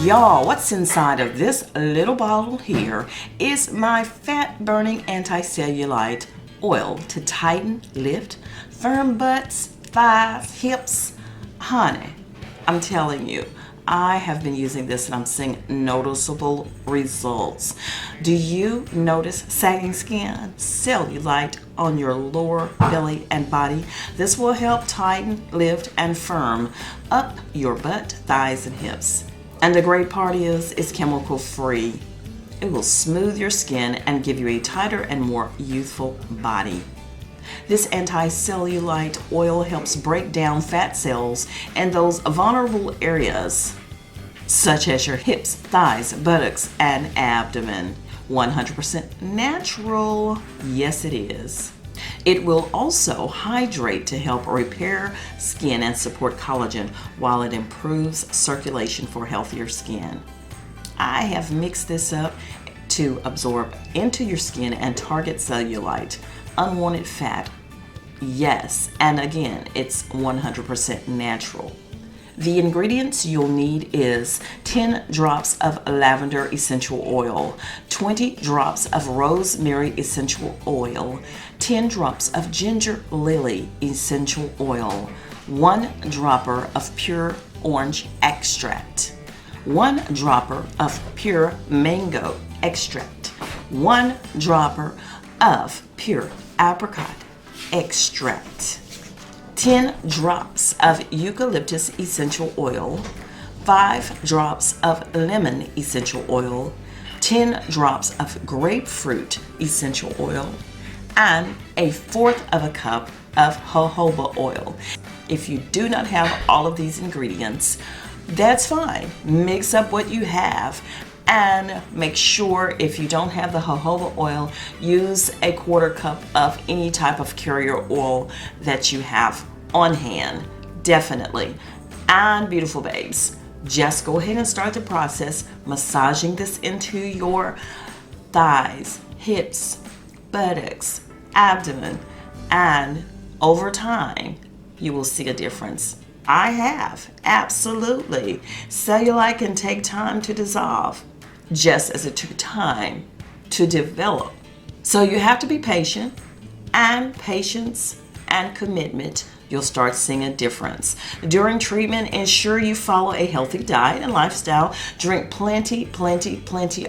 Y'all, what's inside of this little bottle here is my fat burning anti-cellulite oil to tighten, lift, firm butts, thighs, hips. Honey, I'm telling you, I have been using this and I'm seeing noticeable results. Do you notice sagging skin, cellulite on your lower belly and body? This will help tighten, lift, and firm up your butt, thighs, and hips. And the great part is, it's chemical free. It will smooth your skin and give you a tighter and more youthful body. This anti-cellulite oil helps break down fat cells in those vulnerable areas, such as your hips, thighs, buttocks, and abdomen. 100% natural. Yes, it is. It will also hydrate to help repair skin and support collagen while it improves circulation for healthier skin. I have mixed this up to absorb into your skin and target cellulite, unwanted fat. Yes, and again, it's 100% natural. The ingredients you'll need is 10 drops of lavender essential oil, 20 drops of rosemary essential oil, 10 drops of ginger lily essential oil, 1 dropper of pure orange extract, 1 dropper of pure mango extract, 1 dropper of pure apricot extract, 10 drops of eucalyptus essential oil, 5 drops of lemon essential oil, 10 drops of grapefruit essential oil, and 1/4 of a cup of jojoba oil. If you do not have all of these ingredients, that's fine. Mix up what you have and make sure if you don't have the jojoba oil, use 1/4 cup of any type of carrier oil that you have on hand, definitely. And beautiful babes, just go ahead and start the process massaging this into your thighs, hips, buttocks, abdomen, and over time you will see a difference. I have, absolutely. Cellulite can take time to dissolve, just as it took time to develop. So you have to be patient, and patience and commitment, you'll start seeing a difference. During treatment, ensure you follow a healthy diet and lifestyle. Drink plenty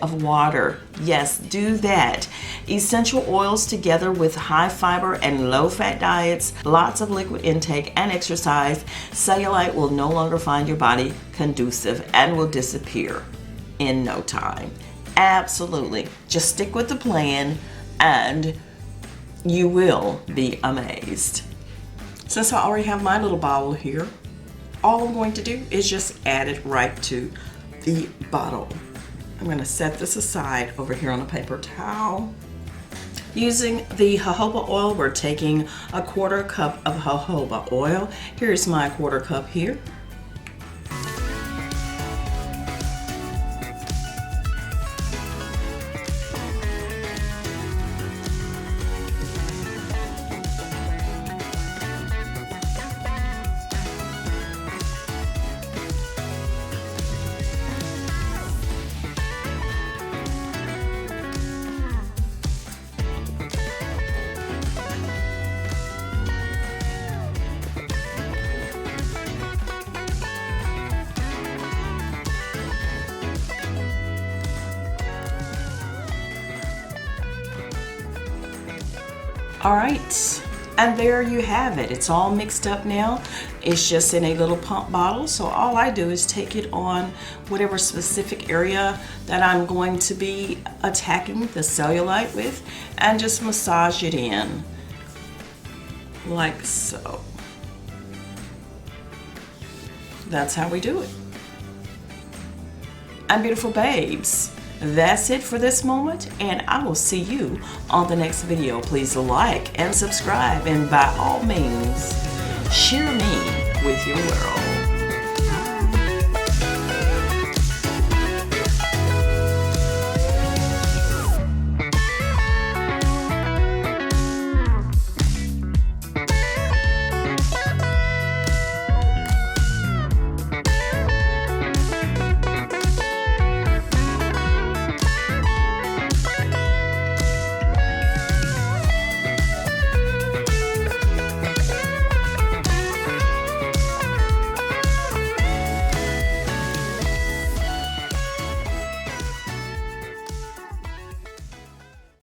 of water. Yes, do that. Essential oils together with high fiber and low fat diets, lots of liquid intake, and exercise. Cellulite will no longer find your body conducive and will disappear in no time. Absolutely. Just stick with the plan and you will be amazed. Since I already have my little bottle here, all I'm going to do is just add it right to the bottle. I'm going to set this aside over here on a paper towel. Using the jojoba oil, we're taking 1/4 cup of jojoba oil. Here's my 1/4 cup here. All right, and there you have it. It's all mixed up now. It's just in a little pump bottle. So all I do is take it on whatever specific area that I'm going to be attacking the cellulite with and just massage it in like so. That's how we do it. And beautiful babes, that's it for this moment, and I will see you on the next video. Please like and subscribe, and by all means, share me with your world.